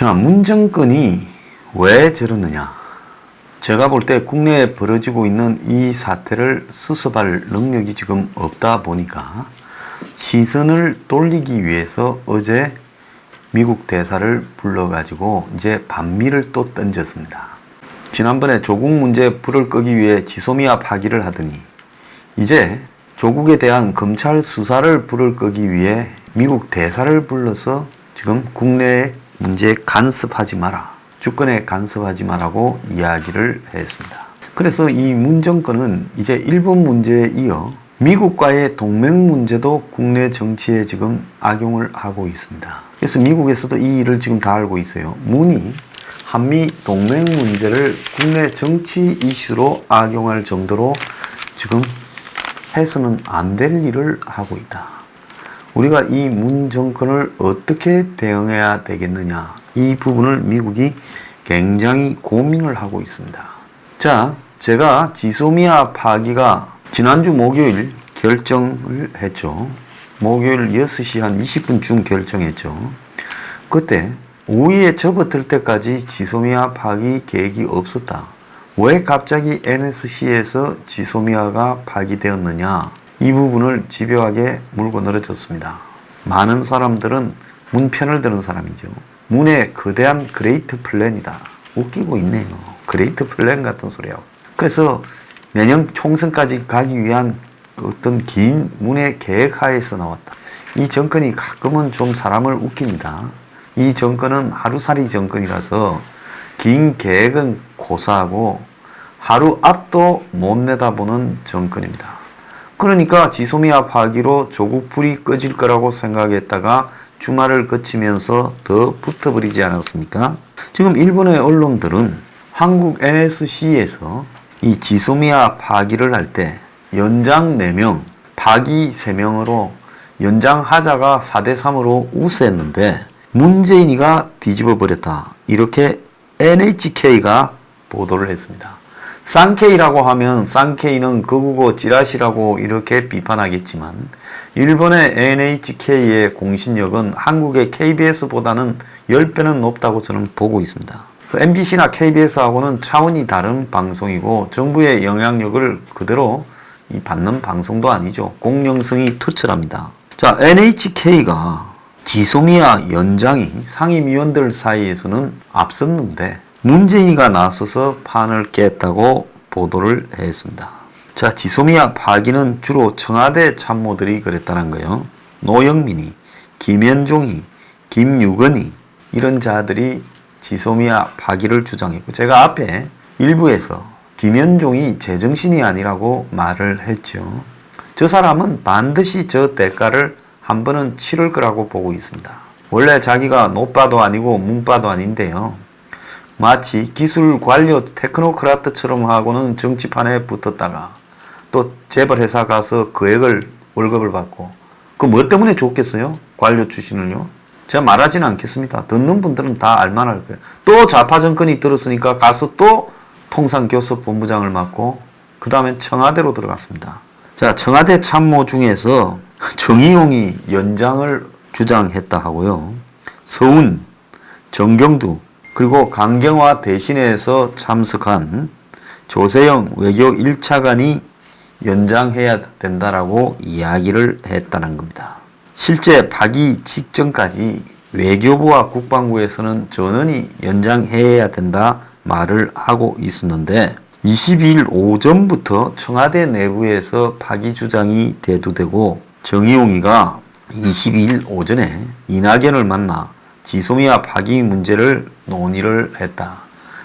자, 문 정권이 왜 저러느냐? 제가 볼 때 국내에 벌어지고 있는 이 사태를 수습할 능력이 지금 없다 보니까 시선을 돌리기 위해서 어제 미국 대사를 불러가지고 이제 반미를 또 던졌습니다. 지난번에 조국 문제 불을 끄기 위해 지소미아 파기를 하더니 이제 조국에 대한 검찰 수사를 불을 끄기 위해 미국 대사를 불러서 지금 국내 문제에 간섭하지 마라, 주권에 간섭하지 마라고 이야기를 했습니다. 그래서 이 문 정권은 이제 일본 문제에 이어 미국과의 동맹 문제도 국내 정치에 지금 악용을 하고 있습니다. 그래서 미국에서도 이 일을 지금 다 알고 있어요. 문이 한미 동맹 문제를 국내 정치 이슈로 악용할 정도로 지금 해서는 안 될 일을 하고 있다. 우리가 이 문 정권을 어떻게 대응해야 되겠느냐, 이 부분을 미국이 굉장히 고민을 하고 있습니다. 자, 제가 지소미아 파기가 지난주 목요일 결정을 했죠. 목요일 6시 한 20분쯤 결정했죠. 그때 오후에 접어들 때까지 지소미아 파기 계획이 없었다. 왜 갑자기 NSC에서 지소미아가 파기되었느냐, 이 부분을 집요하게 물고 늘어졌습니다. 많은 사람들은 문 편을 드는 사람이죠. 문의 거대한 그레이트 플랜이다. 웃기고 있네요. 그레이트 플랜 같은 소리하고. 그래서 내년 총선까지 가기 위한 어떤 긴 문의 계획하에서 나왔다. 이 정권이 가끔은 좀 사람을 웃깁니다. 이 정권은 하루살이 정권이라서 긴 계획은 고사하고 하루 앞도 못 내다보는 정권입니다. 그러니까 지소미아 파기로 조국 불이 꺼질 거라고 생각했다가 주말을 거치면서 더 붙어버리지 않았습니까? 지금 일본의 언론들은 한국 NSC에서 이 지소미아 파기를 할 때 연장 4명, 파기 3명으로 연장하자가 4대3으로 우세했는데 문재인이가 뒤집어 버렸다, 이렇게 NHK가 보도를 했습니다. 쌍케이라고 하면 쌍케이는 거구고 찌라시라고 이렇게 비판하겠지만 일본의 NHK의 공신력은 한국의 KBS보다는 10배는 높다고 저는 보고 있습니다. MBC나 KBS하고는 차원이 다른 방송이고 정부의 영향력을 그대로 받는 방송도 아니죠. 공영성이 투철합니다. 자, NHK가 지소미아 연장이 상임위원들 사이에서는 앞섰는데 문재인이가 나서서 판을 깼다고 보도를 했습니다. 자, 지소미아 파기는 주로 청와대 참모들이 그랬다는 거예요. 노영민이, 김현종이, 김유건이, 이런 자들이 지소미아 파기를 주장했고, 제가 앞에 일부에서 김현종이 제정신이 아니라고 말을 했죠. 저 사람은 반드시 저 대가를 한 번은 치를 거라고 보고 있습니다. 원래 자기가 노빠도 아니고 문빠도 아닌데요. 마치 기술 관료 테크노크라트처럼 하고는 정치판에 붙었다가 또 재벌 회사 가서 월급을 받고, 그 뭐 때문에 줬겠어요? 관료 출신을요? 제가 말하지는 않겠습니다. 듣는 분들은 다 알만할 거예요. 또 좌파 정권이 들었으니까 가서 또 통상교섭본부장을 맡고 그 다음에 청와대로 들어갔습니다. 자, 청와대 참모 중에서 정의용이 연장을 주장했다 하고요. 서훈, 정경두, 그리고 강경화 대신해서 참석한 조세영 외교 1차관이 연장해야 된다라고 이야기를 했다는 겁니다. 실제 파기 직전까지 외교부와 국방부에서는 전원이 연장해야 된다 말을 하고 있었는데 22일 오전부터 청와대 내부에서 파기 주장이 대두되고 정의용이가 22일 오전에 이낙연을 만나 지소미아 파기 문제를 논의를 했다.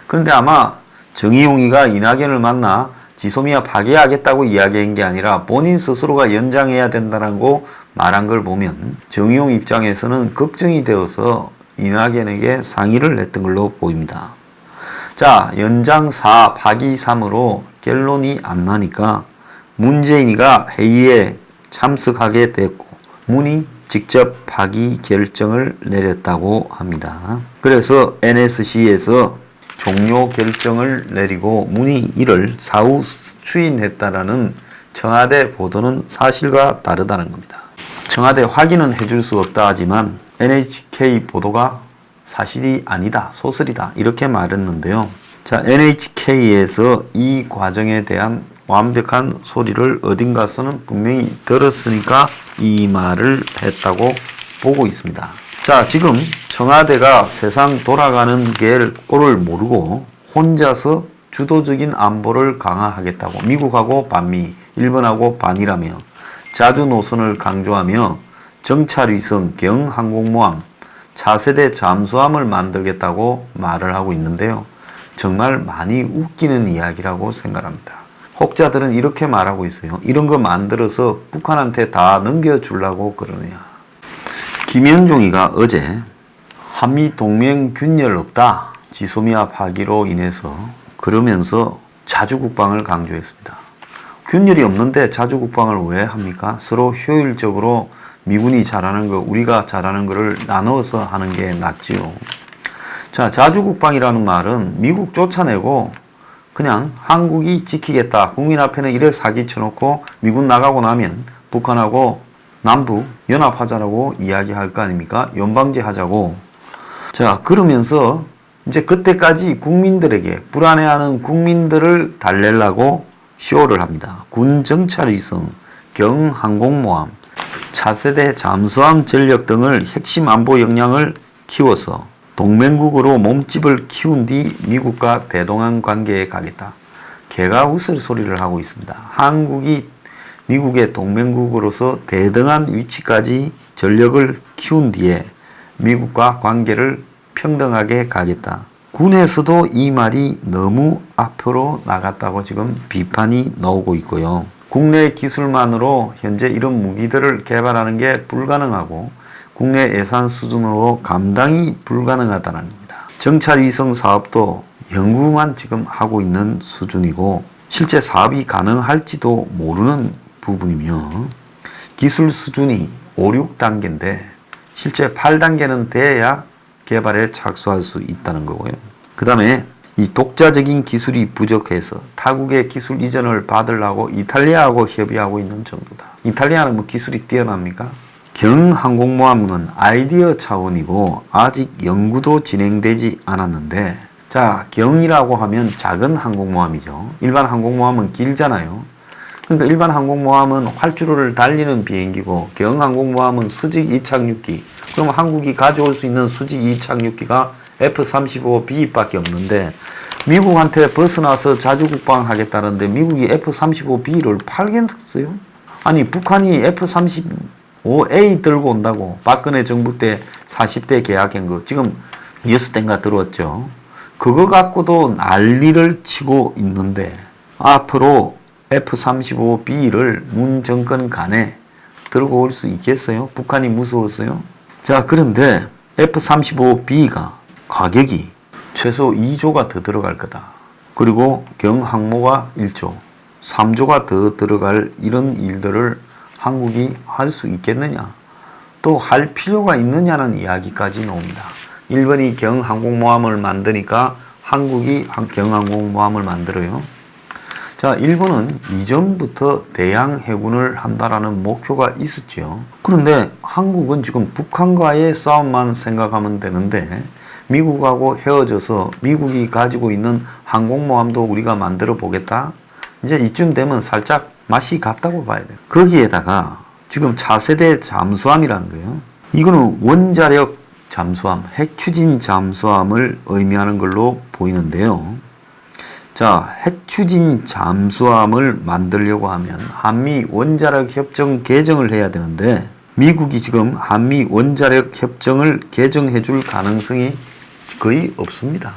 그런데 아마 정의용이가 이낙연을 만나 지소미아 파기하겠다고 이야기한 게 아니라 본인 스스로가 연장해야 된다고 말한 걸 보면 정의용 입장에서는 걱정이 되어서 이낙연에게 상의를 했던 걸로 보입니다. 자, 연장 4, 파기 3으로 결론이 안 나니까 문재인이가 회의에 참석하게 됐고 문이 직접 파기 결정을 내렸다고 합니다. 그래서 NSC에서 종료 결정을 내리고 문이 이를 사후 추인했다라는 청와대 보도는 사실과 다르다는 겁니다. 청와대 확인은 해줄 수 없다 하지만 NHK 보도가 사실이 아니다, 소설이다 이렇게 말했는데요. 자, NHK에서 이 과정에 대한 완벽한 소리를 어딘가서는 분명히 들었으니까 이 말을 했다고 보고 있습니다. 자, 지금 청와대가 세상 돌아가는 꼴을 모르고 혼자서 주도적인 안보를 강화하겠다고 미국하고 반미, 일본하고 반이라며 자주 노선을 강조하며 정찰위성, 경항공모함, 차세대 잠수함을 만들겠다고 말을 하고 있는데요. 정말 많이 웃기는 이야기라고 생각합니다. 혹자들은 이렇게 말하고 있어요. 이런 거 만들어서 북한한테 다 넘겨주려고 그러네요. 김현종이가 어제 한미 동맹 균열 없다. 지소미아 파기로 인해서 그러면서 자주국방을 강조했습니다. 균열이 없는데 자주국방을 왜 합니까? 서로 효율적으로 미군이 잘하는 거, 우리가 잘하는 거를 나눠서 하는 게 낫지요. 자, 자주국방이라는 말은 미국 쫓아내고 그냥 한국이 지키겠다. 국민 앞에는 이래 사기 쳐놓고 미군 나가고 나면 북한하고 남북 연합하자라고 이야기할 거 아닙니까? 연방제 하자고. 자, 그러면서 이제 그때까지 국민들에게 불안해하는 국민들을 달래려고 쇼를 합니다. 군 정찰위성, 경항공모함, 차세대 잠수함 전력 등을 핵심 안보 역량을 키워서 동맹국으로 몸집을 키운 뒤 미국과 대동강 관계에 가겠다. 개가 웃을 소리를 하고 있습니다. 한국이 미국의 동맹국으로서 대등한 위치까지 전력을 키운 뒤에 미국과 관계를 평등하게 가겠다. 군에서도 이 말이 너무 앞으로 나갔다고 지금 비판이 나오고 있고요. 국내 기술만으로 현재 이런 무기들을 개발하는 게 불가능하고 국내 예산 수준으로 감당이 불가능하다는 겁니다. 정찰위성 사업도 연구만 지금 하고 있는 수준이고 실제 사업이 가능할지도 모르는 부분이며 기술 수준이 5, 6단계인데 실제 8단계는 돼야 개발에 착수할 수 있다는 거고요. 그 다음에 이 독자적인 기술이 부족해서 타국의 기술 이전을 받으려고 이탈리아하고 협의하고 있는 정도다. 이탈리아는 뭐 기술이 뛰어납니까? 경항공모함은 아이디어 차원이고 아직 연구도 진행되지 않았는데 자, 경이라고 하면 작은 항공모함이죠. 일반 항공모함은 길잖아요. 그러니까 일반 항공모함은 활주로를 달리는 비행기고 경항공모함은 수직 이착륙기. 그럼 한국이 가져올 수 있는 수직 이착륙기가 F-35B밖에 없는데 미국한테 벗어나서 자주국방 하겠다는데 미국이 F-35B를 팔겠어요? 아니 북한이 F-35A 들고 온다고 박근혜 정부 때 40대 계약한 거 지금 6대인가 들어왔죠. 그거 갖고도 난리를 치고 있는데 앞으로 F-35B를 문 정권 간에 들고 올 수 있겠어요? 북한이 무서웠어요? 자, 그런데 F-35B가 가격이 최소 2조가 더 들어갈 거다. 그리고 경항모가 1조, 3조가 더 들어갈 이런 일들을 한국이 할 수 있겠느냐? 또 할 필요가 있느냐는 이야기까지 나옵니다. 일본이 경항공모함을 만드니까 한국이 경항공모함을 만들어요. 자, 일본은 이전부터 대양 해군을 한다라는 목표가 있었죠. 그런데 한국은 지금 북한과의 싸움만 생각하면 되는데 미국하고 헤어져서 미국이 가지고 있는 항공모함도 우리가 만들어 보겠다. 이제 이쯤 되면 살짝 맛이 갔다고 봐야 돼요. 거기에다가 지금 차세대 잠수함이라는 거예요. 이거는 원자력 잠수함, 핵추진 잠수함을 의미하는 걸로 보이는데요. 자, 핵추진 잠수함을 만들려고 하면 한미 원자력 협정 개정을 해야 되는데 미국이 지금 한미 원자력 협정을 개정해 줄 가능성이 거의 없습니다.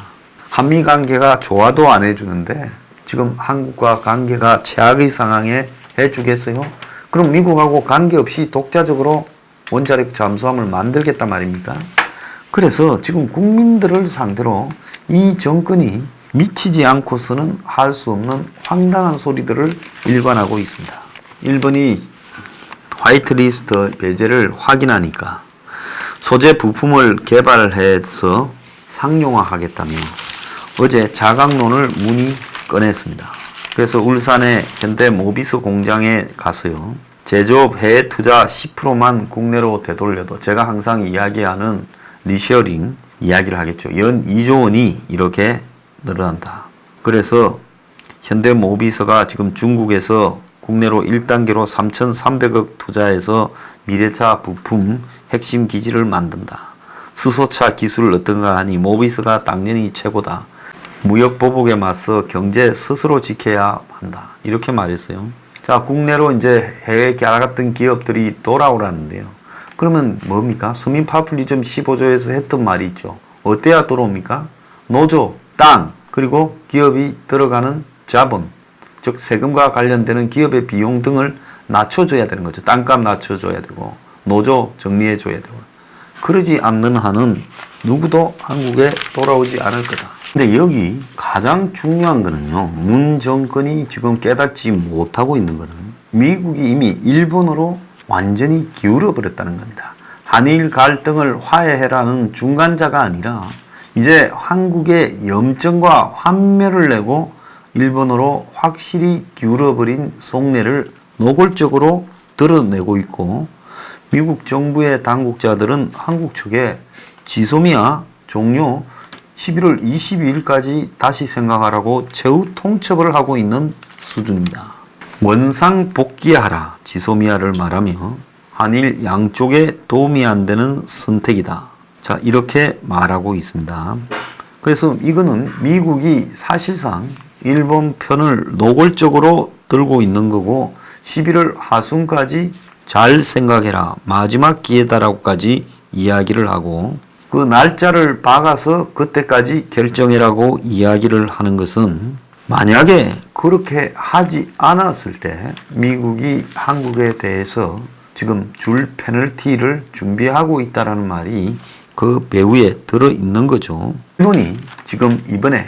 한미 관계가 좋아도 안 해주는데 지금 한국과 관계가 최악의 상황에 해주겠어요? 그럼 미국하고 관계없이 독자적으로 원자력 잠수함을 만들겠단 말입니까? 그래서 지금 국민들을 상대로 이 정권이 미치지 않고서는 할 수 없는 황당한 소리들을 일관하고 있습니다. 일본이 화이트리스트 배제를 확인하니까 소재 부품을 개발해서 상용화하겠다며 어제 자강론을 문의 꺼냈습니다. 그래서 울산의 현대 모비스 공장에 가서요. 제조업 해외 투자 10%만 국내로 되돌려도 제가 항상 이야기하는 리셔링, 이야기를 하겠죠. 연 2조 원이 이렇게 늘어난다. 그래서 현대모비스가 지금 중국에서 국내로 1단계로 3,300억 투자해서 미래차 부품 핵심 기지를 만든다. 수소차 기술 어떤가 하니 모비스가 당연히 최고다. 무역 보복에 맞서 경제 스스로 지켜야 한다. 이렇게 말했어요. 자, 국내로 이제 해외 나갔던 기업들이 돌아오라는데요. 그러면 뭡니까? 서민 파퓰리즘 15조에서 했던 말이 있죠. 어때야 돌아옵니까? 노조, 땅, 그리고 기업이 들어가는 자본, 즉 세금과 관련되는 기업의 비용 등을 낮춰줘야 되는 거죠. 땅값 낮춰줘야 되고 노조 정리해줘야 되고. 그러지 않는 한은 누구도 한국에 돌아오지 않을 거다. 근데 여기 가장 중요한 거는요. 문 정권이 지금 깨닫지 못하고 있는 거는 미국이 이미 일본으로 완전히 기울어 버렸다는 겁니다. 한일 갈등을 화해해라는 중간자가 아니라 이제 한국의 염증과 환멸을 내고 일본으로 확실히 기울어버린 속내를 노골적으로 드러내고 있고, 미국 정부의 당국자들은 한국 측에 지소미아 종료 11월 22일까지 다시 생각하라고 최후 통첩을 하고 있는 수준입니다. 원상 복귀하라 지소미아를 말하며 한일 양쪽에 도움이 안 되는 선택이다. 자, 이렇게 말하고 있습니다. 그래서 이거는 미국이 사실상 일본 편을 노골적으로 들고 있는 거고 11월 하순까지 잘 생각해라. 마지막 기회다라고까지 이야기를 하고 그 날짜를 박아서 그때까지 결정해라고 이야기를 하는 것은 만약에 그렇게 하지 않았을 때 미국이 한국에 대해서 지금 줄 페널티를 준비하고 있다라는 말이 그 배후에 들어있는 거죠. 일본이 지금 이번에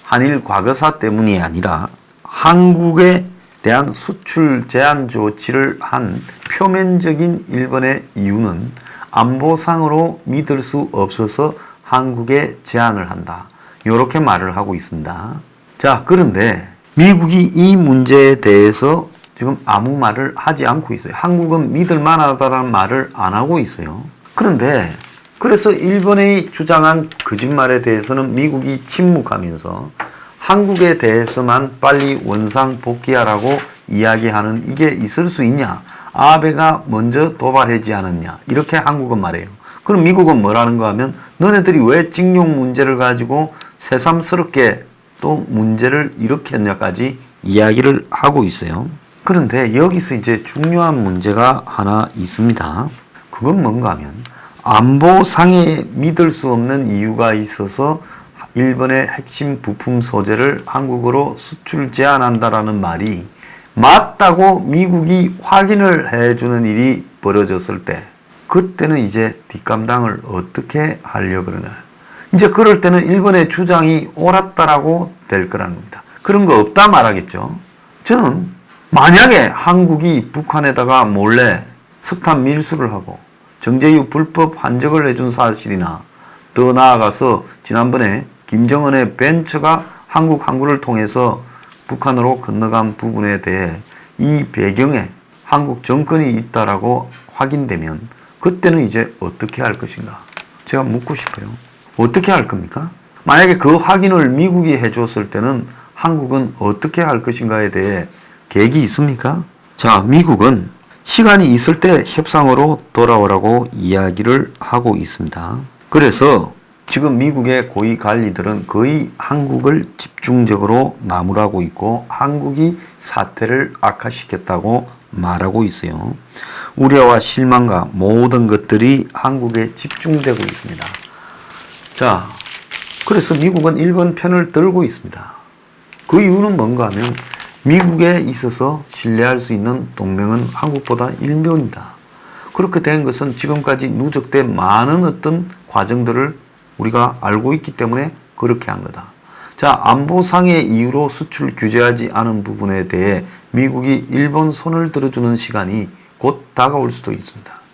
한일 과거사 때문이 아니라 한국에 대한 수출 제한 조치를 한 표면적인 일본의 이유는 안보상으로 믿을 수 없어서 한국에 제한을 한다. 이렇게 말을 하고 있습니다. 자, 그런데 미국이 이 문제에 대해서 지금 아무 말을 하지 않고 있어요. 한국은 믿을 만하다는 말을 안 하고 있어요. 그런데 그래서 일본이 주장한 거짓말에 대해서는 미국이 침묵하면서 한국에 대해서만 빨리 원상 복귀하라고 이야기하는 이게 있을 수 있냐? 아베가 먼저 도발하지 않았냐? 이렇게 한국은 말해요. 그럼 미국은 뭐라는가 하면 너네들이 왜 징용 문제를 가지고 새삼스럽게 또 문제를 일으켰냐까지 이야기를 하고 있어요. 그런데 여기서 이제 중요한 문제가 하나 있습니다. 그건 뭔가 하면 안보상에 믿을 수 없는 이유가 있어서 일본의 핵심 부품 소재를 한국으로 수출 제한한다라는 말이 맞다고 미국이 확인을 해주는 일이 벌어졌을 때 그때는 이제 뒷감당을 어떻게 하려고 그러나 이제 그럴 때는 일본의 주장이 옳았다라고 될 거라는 겁니다. 그런 거 없다 말하겠죠. 저는 만약에 한국이 북한에다가 몰래 석탄 밀수를 하고 정제유 불법 환적을 해준 사실이나 더 나아가서 지난번에 김정은의 벤처가 한국 항구를 통해서 북한으로 건너간 부분에 대해 이 배경에 한국 정권이 있다라고 확인되면 그때는 이제 어떻게 할 것인가? 제가 묻고 싶어요. 어떻게 할 겁니까? 만약에 그 확인을 미국이 해줬을 때는 한국은 어떻게 할 것인가에 대해 계획이 있습니까? 자, 미국은 시간이 있을 때 협상으로 돌아오라고 이야기를 하고 있습니다. 그래서 지금 미국의 고위 관리들은 거의 한국을 집중적으로 나무라고 있고 한국이 사태를 악화시켰다고 말하고 있어요. 우려와 실망과 모든 것들이 한국에 집중되고 있습니다. 자, 그래서 미국은 일본 편을 들고 있습니다. 그 이유는 뭔가 하면 미국에 있어서 신뢰할 수 있는 동맹은 한국보다 일명이다. 그렇게 된 것은 지금까지 누적된 많은 어떤 과정들을 우리가 알고 있기 때문에 그렇게 한 거다. 자, 안보상의 이유로 수출 규제하지 않은 부분에 대해 미국이 일본 손을 들어주는 시간이 곧 다가올 수도 있습니다.